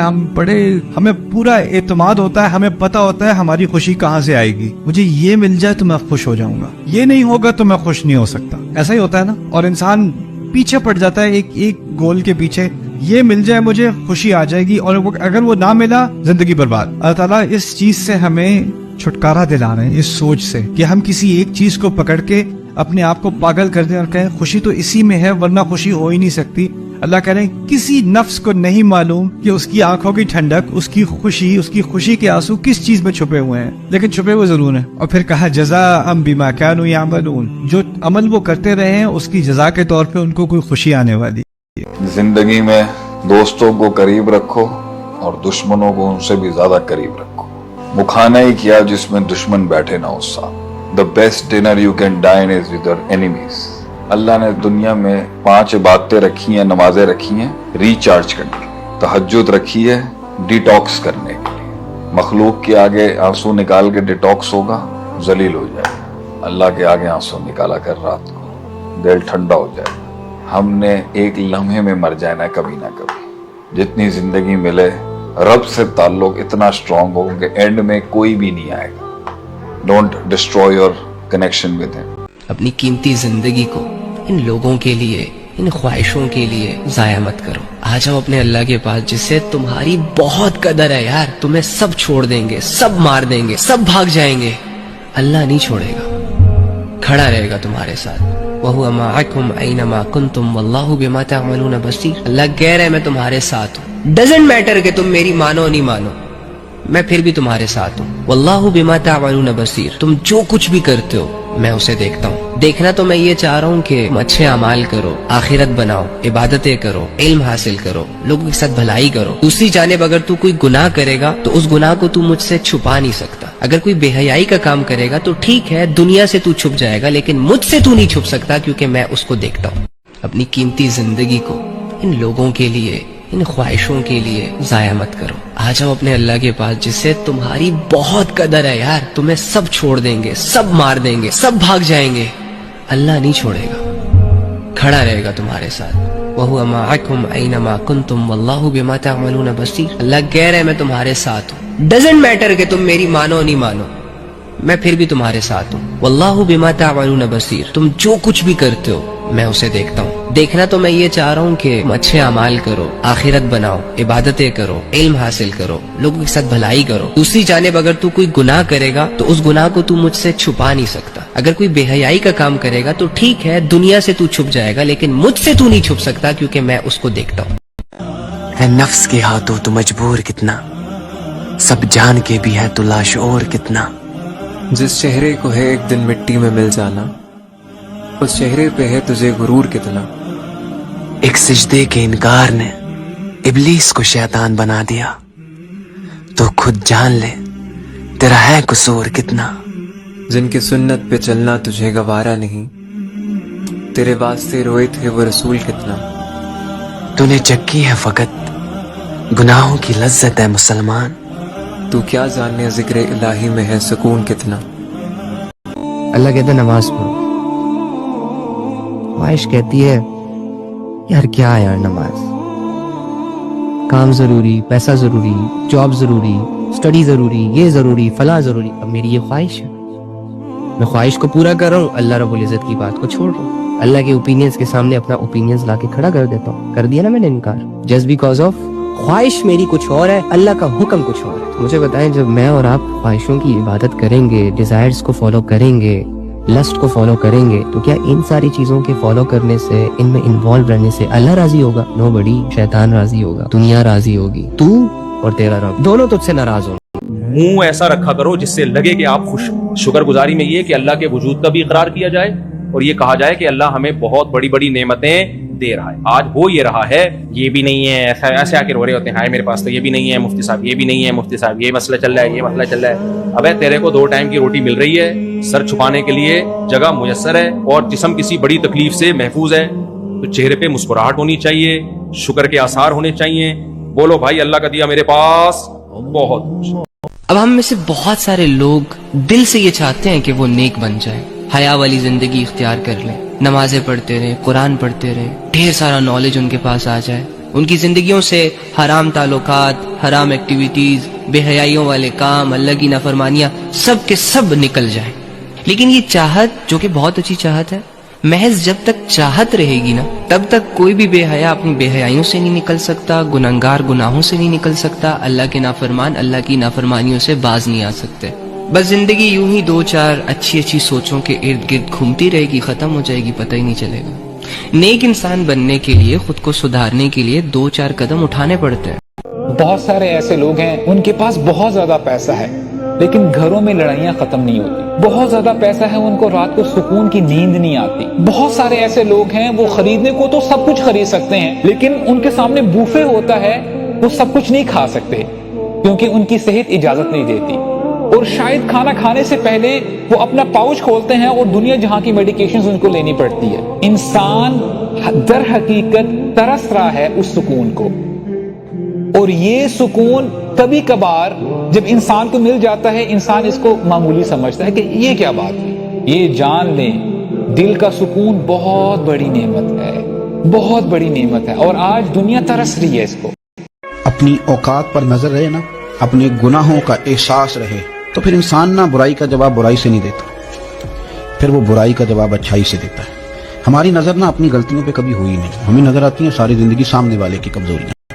ہمیں پورا اعتماد ہوتا ہے, ہمیں پتا ہوتا ہے ہماری خوشی کہاں سے آئے گی. مجھے یہ مل جائے تو میں خوش ہو جاؤں گا, یہ نہیں ہوگا تو میں خوش نہیں ہو سکتا. ایسا ہی ہوتا ہے نا. اور انسان پیچھے پڑ جاتا ہے ایک گول کے پیچھے, یہ مل جائے مجھے خوشی آ جائے گی, اور اگر وہ نہ ملا زندگی برباد. اللہ تعالیٰ اس چیز سے ہمیں چھٹکارا دلا رہے ہیں, اس سوچ سے کہ ہم کسی ایک چیز کو پکڑ کے اپنے آپ کو پاگل کر دیں اور کہیں خوشی تو اسی میں ہے ورنہ خوشی ہو ہی نہیں سکتی. اللہ کہہ رہے ہیں کسی نفس کو نہیں معلوم کہ اس کی آنکھوں کی ٹھنڈک, اس کی خوشی کے آنسو کس چیز میں چھپے ہوئے ہیں, لیکن چھپے ہوئے ضرور ہیں. اور پھر کہا جزاء بما كانوا يعملون, جو عمل وہ کرتے رہے ہیں اس کی جزا کے طور پہ ان کو کوئی خوشی آنے والی. زندگی میں دوستوں کو قریب رکھو اور دشمنوں کو ان سے بھی زیادہ قریب رکھو. وہ کھانا ہی کیا جس میں دشمن بیٹھے نہ اس ساتھ. The best dinner you can dine is with your enemies. اللہ نے دنیا میں 5 عبادتیں رکھی ہیں, نمازیں رکھی ہیں ریچارج کرنے, تہجد رکھی ہے ڈیٹاکس کرنے کے لیے. مخلوق کے آگے آنسو نکال کے ڈیٹاکس ہوگا, ذلیل ہو جائے. اللہ کے آگے آنسو نکالا کر رات کو, دل ٹھنڈا ہو جائے. ہم نے ایک لمحے میں مر جانا کبھی نہ کبھی. جتنی زندگی ملے رب سے تعلق اتنا اسٹرانگ ہو کہ اینڈ میں کوئی بھی نہیں آئے گا. Don't destroy your connection with him. اپنی قیمتی زندگی کو ان لوگوں کے لیے, ان خواہشوں کے لیے ضائع مت کرو. آ جاؤ اپنے اللہ کے پاس جس سے تمہاری بہت قدر ہے یار. تمہیں سب چھوڑ دیں گے, سب مار دیں گے, سب بھاگ جائیں گے, اللہ نہیں چھوڑے گا, کھڑا رہے گا تمہارے ساتھ. وَهُوَ مَعَكُمْ أَيْنَمَا كُنْتُمْ وَاللَّهُ بِمَا تَعْمَلُونَ بَصِيرٌ. اللہ کہہ رہے میں تمہارے ساتھ ہوں. ڈزنٹ میٹر کہ تم میری مانو نہیں مانو, میں پھر بھی تمہارے ساتھ ہوں. واللہ بما تعملون بصیر. تم جو کچھ بھی کرتے ہو میں اسے دیکھتا ہوں. دیکھنا تو میں یہ چاہ رہا ہوں کہ تم اچھے اعمال کرو, آخرت بناؤ, عبادتیں کرو, علم حاصل کرو, لوگوں کے ساتھ بھلائی کرو. دوسری جانب اگر تو کوئی گناہ کرے گا تو اس گناہ کو تو مجھ سے چھپا نہیں سکتا. اگر کوئی بے حیائی کا کام کرے گا تو ٹھیک ہے, دنیا سے تو چھپ جائے گا, لیکن مجھ سے تو نہیں چھپ سکتا کیونکہ میں اس کو دیکھتا ہوں. اپنی قیمتی زندگی کو ان لوگوں کے لیے, ان خواہشوں کے لیے ضائع مت کرو. آ جاؤ اپنے اللہ کے پاس جس سے تمہاری بہت قدر ہے یار. تمہیں سب چھوڑ دیں گے, سب مار دیں گے, سب بھاگ جائیں گے, اللہ نہیں چھوڑے گا, کھڑا رہے گا تمہارے ساتھ. وَهُوَ مَعَكُمْ أَيْنَمَا كُنْتُمْ وَاللَّهُ بِمَا تَعْمَلُونَ بَصِيرٌ. اللہ کہہ رہے میں تمہارے ساتھ ہوں. ڈزنٹ میٹر کہ تم میری مانو نہیں مانو, میں پھر بھی تمہارے ساتھ ہوں. واللہ بما تعملون بصیر. تم جو کچھ بھی کرتے ہو میں اسے دیکھتا ہوں. دیکھنا تو میں یہ چاہ رہا ہوں کہ تم اچھے اعمال کرو, آخرت بناؤ, عبادتیں کرو, علم حاصل کرو, لوگوں کے ساتھ بھلائی کرو. دوسری جانب اگر تو کوئی گناہ کرے گا تو اس گناہ کو تو مجھ سے چھپا نہیں سکتا. اگر کوئی بے حیائی کا کام کرے گا تو ٹھیک ہے, دنیا سے تو چھپ جائے گا, لیکن مجھ سے تو نہیں چھپ سکتا کیونکہ میں اس کو دیکھتا ہوں. ہے نفس کے ہاتھوں تو مجبور کتنا, سب جان کے بھی ہے تو لاشعور کتنا. جس چہرے کو ہے ایک دن مٹی میں مل جانا, اس چہرے پہ ہے تجھے غرور کتنا. ایک سجدے کے انکار نے ابلیس کو شیطان بنا دیا, تو خود جان لے تیرا ہے قصور کتنا. جن کی سنت پہ چلنا تجھے گوارا نہیں, تیرے واسطے روئے تھے وہ رسول کتنا. تو نے چکی ہے فقط گناہوں کی لذت ہے مسلمان. تو کیا جاننے ذکر الہی میں ہے سکون کتنا. اللہ کہتا ہے نماز پڑھو. خواہش کہتی ہے یار کیا ہے یار نماز, کام ضروری, پیسہ ضروری, جاب ضروری, اسٹڈی ضروری, یہ ضروری, فلاں ضروری. اب میری یہ خواہش ہے, میں خواہش کو پورا کر رہا ہوں, اللہ رب العزت کی بات کو چھوڑ رہا ہوں. اللہ کے اوپینینز کے سامنے اپنا اوپینینز لا کے کھڑا کر دیتا ہوں. کر دیا نا میں نے انکار, جسٹ بیکاز آف خواہش میری کچھ اور ہے, اللہ کا حکم کچھ اور ہے. مجھے بتائیں جب میں اور آپ خواہشوں کی عبادت کریں گے, ڈیزائرز کو فالو کریں گے, لسٹ کو فالو کریں گے, تو کیا ان ساری چیزوں کے فالو کرنے سے, ان میں انوالو رہنے سے اللہ راضی ہوگا؟ نو بڑی. شیطان راضی ہوگا, دنیا راضی ہوگی, تو اور تیرا رب دونوں تجھ سے ناراض ہوں. منہ ایسا رکھا کرو جس سے لگے کہ آپ خوش. شکر گزاری میں یہ کہ اللہ کے وجود کا بھی اقرار کیا جائے اور یہ کہا جائے کہ اللہ ہمیں بہت بڑی بڑی نعمتیں دے رہا ہے. آج ہو یہ رہا ہے, یہ بھی نہیں ہے, ایسے آ کے رو رہے ہوتے ہیں ہائے میرے پاس تو یہ بھی نہیں ہے مفتی صاحب, یہ بھی نہیں ہے مفتی صاحب, یہ مسئلہ چل رہا ہے, یہ مسئلہ چل رہا ہے. ابے تیرے کو 2 ٹائم کی روٹی مل رہی ہے, سر چھپانے کے لیے جگہ میسر ہے اور جسم کسی بڑی تکلیف سے محفوظ ہے, تو چہرے پہ مسکراہٹ ہونی چاہیے, شکر کے آثار ہونے چاہیے. بولو بھائی اللہ کا دیا میرے پاس بہت کچھ. اب ہم میں سے بہت سارے لوگ دل سے یہ چاہتے ہیں کہ وہ نیک بن جائیں, حیا والی زندگی اختیار کر لیں, نمازیں پڑھتے رہیں, قرآن پڑھتے رہیں, ڈھیر سارا نالج ان کے پاس آ جائے, ان کی زندگیوں سے حرام تعلقات, حرام ایکٹیویٹیز, بے حیائیوں والے کام, اللہ کی نافرمانیاں سب کے سب نکل جائیں. لیکن یہ چاہت جو کہ بہت اچھی چاہت ہے, محض جب تک چاہت رہے گی نا تب تک کوئی بھی بے حیا اپنی بے حیائیوں سے نہیں نکل سکتا, گنہگار گناہوں سے نہیں نکل سکتا, اللہ کے نافرمان اللہ کی نافرمانیوں سے باز نہیں آ سکتے. بس زندگی یوں ہی 2-4 اچھی اچھی سوچوں کے ارد گرد گھومتی رہے گی, ختم ہو جائے گی, پتہ ہی نہیں چلے گا. نیک انسان بننے کے لیے, خود کو سدھارنے کے لیے 2-4 قدم اٹھانے پڑتے ہیں. بہت سارے ایسے لوگ ہیں ان کے پاس بہت زیادہ پیسہ ہے لیکن گھروں میں لڑائیاں ختم نہیں ہوتی. بہت زیادہ پیسہ ہے, ان کو رات کو سکون کی نیند نہیں آتی. بہت سارے ایسے لوگ ہیں وہ خریدنے کو تو سب کچھ خرید سکتے ہیں لیکن ان کے سامنے بوفے ہوتا ہے, وہ سب کچھ نہیں کھا سکتے کیونکہ ان کی صحت اجازت نہیں دیتی. اور شاید کھانا کھانے سے پہلے وہ اپنا پاؤچ کھولتے ہیں اور دنیا جہاں کی میڈیکیشنز ان کو لینی پڑتی ہے. انسان در حقیقت ترس رہا ہے اس سکون کو, اور یہ سکون کبھی کبھار جب انسان کو مل جاتا ہے انسان اس کو معمولی سمجھتا ہے کہ یہ کیا بات ہے. یہ جان لیں دل کا سکون بہت بڑی نعمت ہے, بہت بڑی نعمت ہے, اور آج دنیا ترس رہی ہے اس کو. اپنی اوقات پر نظر رہے نا, اپنے گناہوں کا احساس رہے, تو پھر انسان نہ برائی کا جواب برائی سے نہیں دیتا, پھر وہ برائی کا جواب اچھائی سے دیتا ہے. ہماری نظر نہ اپنی غلطیوں پہ کبھی ہوئی نہیں, ہمیں نظر آتی ہیں ساری زندگی سامنے والے کی کمزوریاں.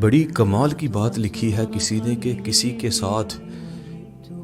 بڑی کمال کی بات لکھی ہے کسی نے کہ کسی کے ساتھ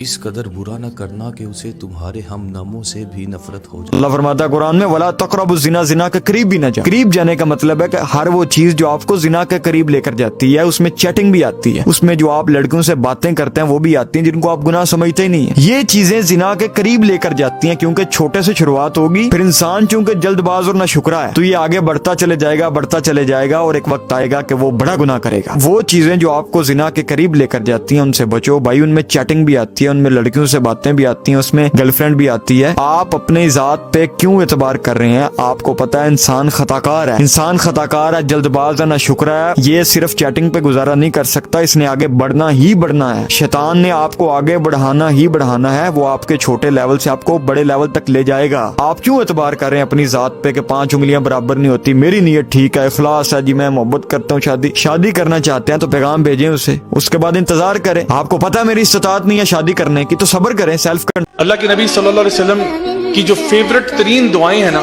اس قدر برا نہ کرنا کہ اسے تمہارے ہم ناموں سے بھی نفرت ہو جائے. اللہ فرماتا ہے قرآن میں وَلَا تَقْرَبُوا الزِّنَا، زنا کے قریب بھی نہ جاؤ. قریب جانے کا مطلب ہے کہ ہر وہ چیز جو آپ کو زنا کے قریب لے کر جاتی ہے، اس میں چیٹنگ بھی آتی ہے، اس میں جو آپ لڑکیوں سے باتیں کرتے ہیں وہ بھی آتی ہیں جن کو آپ گناہ سمجھتے ہی نہیں ہیں. یہ چیزیں زنا کے قریب لے کر جاتی ہیں کیونکہ چھوٹے سے شروعات ہوگی، پھر انسان چونکہ جلد باز اور نہ شکرا ہے تو یہ آگے بڑھتا چلے جائے گا اور ایک وقت آئے گا کہ وہ بڑا گناہ کرے گا. وہ چیزیں جو آپ کو زنا کے قریب لے کر جاتی ہیں ان سے بچو بھائی. ان میں چیٹنگ بھی آتی ہے، ان میں لڑکیوں سے باتیں بھی آتی ہیں، اس میں گرل فرینڈ بھی آتی ہے. آپ اپنی ذات پہ کیوں اعتبار کر رہے ہیں؟ آپ کو پتا ہے انسان خطاکار ہے، جلد باز ہے، نہ شکرا ہے. یہ صرف چیٹنگ پہ گزارا نہیں کر سکتا، اس نے آگے بڑھنا ہی بڑھنا ہے. شیطان نے آپ کو آگے بڑھانا ہی بڑھانا ہے. وہ آپ کے چھوٹے لیول سے آپ کو بڑے لیول تک لے جائے گا. آپ کیوں اعتبار کر رہے ہیں اپنی ذات پہ کہ 5 انگلیاں برابر نہیں ہوتی، میری نیت ٹھیک ہے، اخلاص ہے جی، میں محبت کرتا ہوں، شادی کرنا چاہتے ہیں تو پیغام بھیجیں اسے، اس کے بعد انتظار کریں. آپ کو پتا میری استطاعت نہیں ہے شادی کرنے کی تو صبر کریں، سیلف کریں. اللہ کے نبی صلی اللہ علیہ وسلم کی جو فیورٹ ترین دعائیں ہیں نا،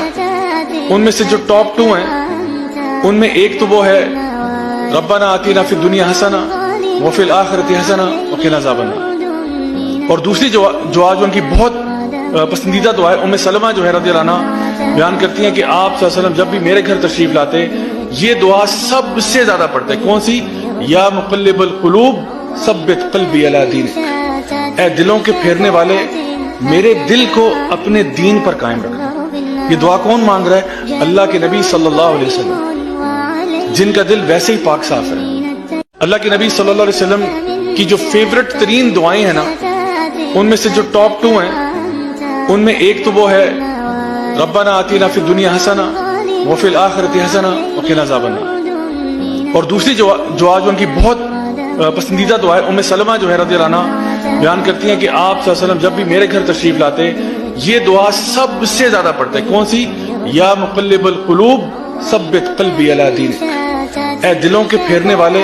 ان میں سے جو ٹاپ 2 ہیں ان میں ایک تو وہ ہے ربنا آتینا فی الدنیا حسنہ وفی الآخرۃ حسنہ وقنا عذاب النار. اور دوسری جو آج ان کی بہت پسندیدہ دعا ہے، ام سلمہ جو ہے رضی اللہ عنہا بیان کرتی ہیں کہ آپ صلی اللہ علیہ وسلم جب بھی میرے گھر تشریف لاتے یہ دعا سب سے زیادہ پڑھتے. کون سی؟ یا مقلب القلوب ثبت قلبی علی دینک، اے دلوں کے پھیرنے والے میرے دل کو اپنے دین پر قائم رکھنا. یہ دعا کون مانگ رہا ہے؟ اللہ کے نبی صلی اللہ علیہ وسلم، جن کا دل ویسے ہی پاک صاف ہے. اللہ کے نبی صلی اللہ علیہ وسلم کی جو فیورٹ ترین دعائیں ہیں نا، ان میں سے جو ٹاپ 2 ہیں ان میں ایک تو وہ ہے ربنا آتینا فی الدنیا حسنہ وفی الآخرۃ حسنہ وقنا عذاب النار. اور دوسری جو آج ان کی بہت پسندیدہ دعا ہے، ام سلمہ جو ہے رضی اللہ عنہا بیان کرتی ہیں کہ آپ صلی اللہ علیہ وسلم جب بھی میرے گھر تشریف لاتے یہ دعا سب سے زیادہ پڑھتے. کون سی؟ یا مقلب القلوب ثبت قلبی علی دینک، اے دلوں کے پھیرنے والے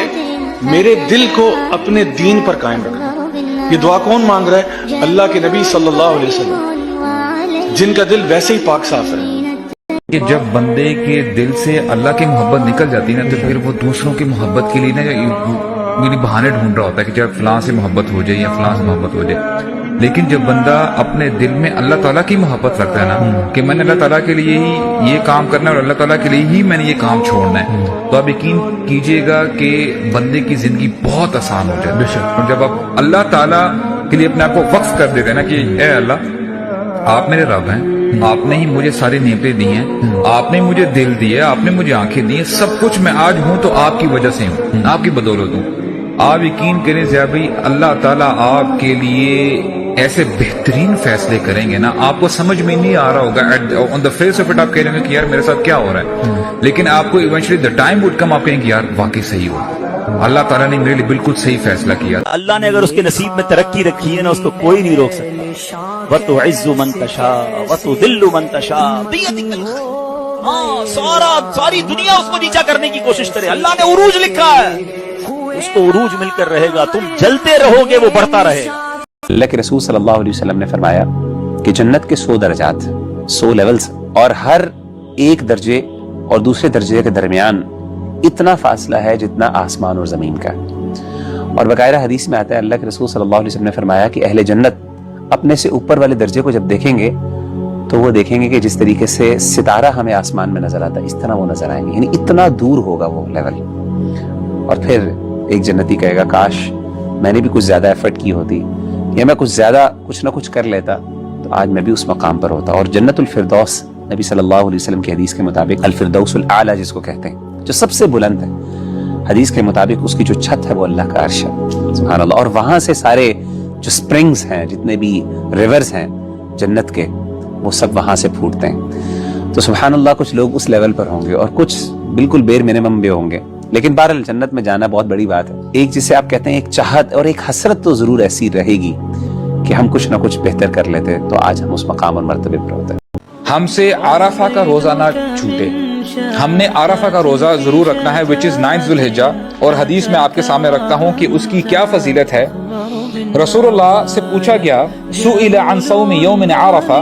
میرے دل کو اپنے دین پر قائم رکھنا. یہ دعا کون مانگ رہا ہے؟ اللہ کے نبی صلی اللہ علیہ وسلم، جن کا دل ویسے ہی پاک صاف ہے. کہ جب بندے کے دل سے اللہ کی محبت نکل جاتی نا تو پھر وہ دوسروں کی محبت کے لیے نا بہانے ڈھونڈ رہا ہوتا ہے کہ جب فلاں سے محبت ہو جائے یا فلاں سے محبت ہو جائے. لیکن جب بندہ اپنے دل میں اللہ تعالیٰ کی محبت رکھتا ہے نا کہ میں نے اللہ تعالیٰ کے لیے ہی یہ کام کرنا ہے اور اللہ تعالیٰ کے لیے ہی میں نے یہ کام چھوڑنا ہے، تو آپ یقین کیجئے گا کہ بندے کی زندگی بہت آسان ہو جائے. اور جب آپ اللہ تعالیٰ کے لیے اپنے آپ کو وقف کر دیتے ہیں نا کہ اے اللہ آپ میرے رب ہیں، آپ نے ہی مجھے ساری نعمتیں دی ہیں، آپ نے مجھے دل دیا، آپ نے مجھے آنکھیں دی ہیں، سب کچھ میں آج ہوں تو آپ کی وجہ سے ہوں، آپ کی بدولت ہوں. آپ یقین کریں ضیاء بھائی اللہ تعالیٰ آپ کے لیے ایسے بہترین فیصلے کریں گے نا، آپ کو سمجھ میں نہیں آ رہا ہوگا، آن دا فیس آف اٹ آپ کہہ رہے ہیں کہ یار میرے ساتھ کیا ہو رہا ہے، لیکن آپ کو eventually the time would come آپ کہیں گے یار واقعی صحیح ہو، اللہ تعالیٰ نے میرے لیے بالکل صحیح فیصلہ کیا. اللہ نے اگر اس کے نصیب میں ترقی رکھی ہے نا اس کو کوئی نہیں روک سکتا. وَتُعِزُّ مَن تَشَاءُ وَتُذِلُّ مَن تَشَاءُ بِيَدِكَ الْخَيْرُ. ہاں ساری دنیا اس کو نیچا کرنے کی کوشش کرے، اللہ نے عروج لکھا ہے، اس کو عروج مل کر رہے گا، تم جلتے رہو گے وہ بڑھتا رہے گا. اللہ کے رسول صلی اللہ علیہ وسلم نے فرمایا کہ جنت کے 100 درجات 100 لیولز اور ہر ایک درجے اور دوسرے درجے کے درمیان اتنا فاصلہ ہے جتنا آسمان اور زمین کا. اور باقاعدہ حدیث میں آتا ہے اللہ کے رسول صلی اللہ علیہ وسلم نے فرمایا کہ اہل جنت اپنے سے اوپر والے درجے کو جب دیکھیں گے تو وہ دیکھیں گے کہ جس طریقے سے ستارہ ہمیں آسمان میں نظر آتا ہے اس طرح وہ نظر آئیں گے، یعنی اتنا دور ہوگا وہ لیول. اور پھر ایک جنتی کہے گا کاش میں نے بھی کچھ زیادہ ایفرٹ کی ہوتی یا میں کچھ نہ کچھ کر لیتا تو آج میں بھی اس مقام پر ہوتا. اور جنت الفردوس نبی صلی اللہ علیہ وسلم کی حدیث کے مطابق الفردوس الاعلی جس کو کہتے ہیں جو سب سے بلند ہے، حدیث کے مطابق اس کی جو چھت ہے وہ اللہ کا عرش ہے. سبحان اللہ. اور وہاں سے سارے جو سپرنگز ہیں جتنے بھی ریورز ہیں جنت کے وہ سب وہاں سے پھوٹتے ہیں. تو سبحان اللہ کچھ لوگ اس لیول پر ہوں گے اور کچھ بالکل بیر منیمم بھی ہوں گے، لیکن بہرحال جنت میں جانا بہت بڑی بات ہے. ایک جسے آپ کہتے ہیں ایک چاہت اور ایک حسرت تو ضرور ایسی رہے گی کہ ہم کچھ نہ کچھ بہتر کر لیتے تو آج ہم اس مقام اور مرتبے پر ہوتے. ہم سے عرفہ کا روزہ نہ چھوٹے. ہم نے عرفہ کا روزہ ضرور رکھنا ہے which is 9 ذو الحجہ، اور حدیث میں آپ کے سامنے رکھتا ہوں کہ اس کی کیا فضیلت ہے. رسول اللہ سے پوچھا گیا سئل عن صوم یوم عرفہ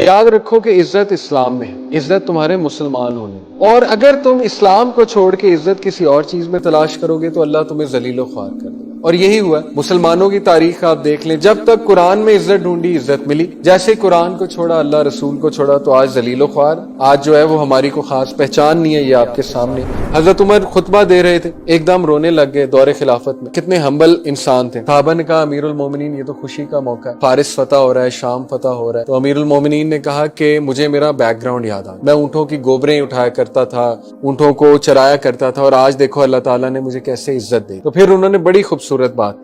یاد رکھو کہ عزت اسلام میں ہے، عزت تمہارے مسلمان ہونے میں، اور اگر تم اسلام کو چھوڑ کے عزت کسی اور چیز میں تلاش کرو گے تو اللہ تمہیں ذلیل و خوار کر دے گا۔ اور یہی ہوا مسلمانوں کی تاریخ آپ دیکھ لیں، جب تک قرآن میں عزت ڈھونڈی عزت ملی، جیسے قرآن کو چھوڑا، اللہ رسول کو چھوڑا، تو آج ذلیل و خوار، آج جو ہے وہ ہماری کو خاص پہچان نہیں ہے۔ یہ آپ کے سامنے حضرت عمر خطبہ دے رہے تھے، ایک دم رونے لگ گئے دور خلافت میں، کتنے ہمبل انسان تھے۔ صحابہ نے کہا امیر المومنین یہ تو خوشی کا موقع ہے، فارس فتح ہو رہا ہے، شام فتح ہو رہا ہے۔ تو امیر المومنین نے کہا کہ مجھے میرا بیک گراؤنڈ یاد آ، میں اونٹوں کی گوبریں اٹھایا کرتا تھا، اونٹوں کو چرایا کرتا تھا، اور آج دیکھو اللہ تعالیٰ نے مجھے کیسے عزت دی۔ تو پھر انہوں نے بڑی خوبصورت بات،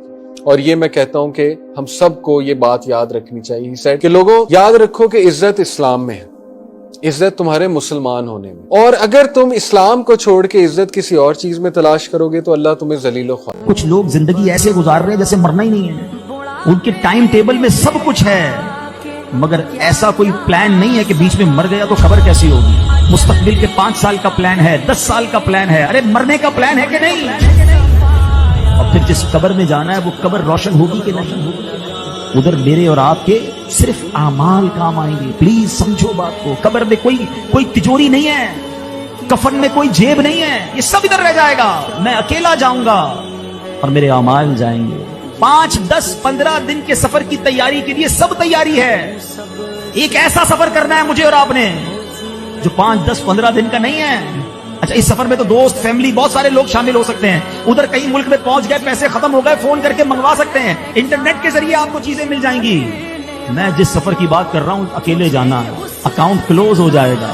اور یہ میں کہتا ہوں کہ ہم سب کو یہ بات یاد رکھنی چاہیے کہ لوگوں یاد رکھو کہ عزت اسلام میں ہے، عزت تمہارے مسلمان ہونے میں، اور اگر تم اسلام کو چھوڑ کے عزت کسی اور چیز میں تلاش کرو گے تو اللہ تمہیں ذلیل و خوار۔ کچھ لوگ زندگی ایسے گزار رہے ہیں جیسے مرنا ہی نہیں ہے، ان کے ٹائم ٹیبل میں سب کچھ ہے، مگر ایسا کوئی پلان نہیں ہے کہ بیچ میں مر گیا تو خبر کیسی ہوگی۔ مستقبل کے 5 سال کا پلان ہے، 10 سال کا پلان ہے، ارے مرنے کا پلان ہے کہ نہیں؟ اور پھر جس قبر میں جانا ہے وہ قبر روشن ہوگی کہ نہیں؟ ادھر میرے اور آپ کے صرف اعمال کام آئیں گے، پلیز سمجھو بات کو۔ قبر میں کوئی تجوری نہیں ہے، کفن میں کوئی جیب نہیں ہے، یہ سب ادھر رہ جائے گا، میں اکیلا جاؤں گا اور میرے اعمال جائیں گے۔ 5، 10، 15 دن کے سفر کی تیاری کے لیے سب تیاری ہے، ایک ایسا سفر کرنا ہے مجھے اور آپ نے جو 5، 10، 15 دن کا نہیں ہے۔ اچھا اس سفر میں تو دوست، فیملی، بہت سارے لوگ شامل ہو سکتے ہیں، ادھر کہیں ملک میں پہنچ گئے، پیسے ختم ہو گئے، فون کر کے منگوا سکتے ہیں، انٹرنیٹ کے ذریعے آپ کو چیزیں مل جائیں گی۔ میں جس سفر کی بات کر رہا ہوں اکیلے جانا ہے، اکاؤنٹ کلوز ہو جائے گا،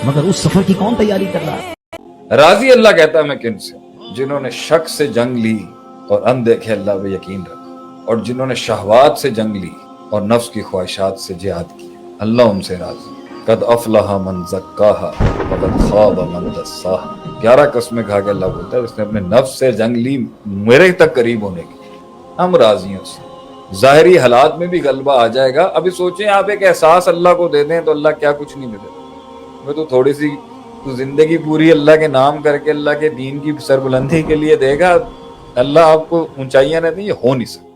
مگر اس سفر کی کون تیاری کر رہا ہے؟ راضی اللہ کہتا ہے میں کن سے، جنہوں نے شک سے جنگ لی اور اندیکھے اللہ پہ یقین رکھا، اور جنہوں نے شہوات سے جنگ لی اور نفس کی خواہشات سے جہاد کی، اللہ ان سے راضی۔ قد افلح من زکاہا وقد خاب من دساہا۔ 11 قسمیں کھا کے اللہ بولتا ہے جس نے اپنے نفس سے جنگ لی میرے تک قریب ہونے کی، ہم راضی ہیں اس سے۔ ظاہری حالات میں بھی غلبہ آ جائے گا۔ ابھی سوچیں آپ ایک احساس اللہ کو دے دیں تو اللہ کیا کچھ نہیں دے دیتا، میں تو تھوڑی سی تو زندگی پوری اللہ کے نام کر کے اللہ کے دین کی سربلندی کے لیے دے گا، اللہ آپ کو اونچائیاں رہتی ہیں، یہ ہو نہیں سکتا۔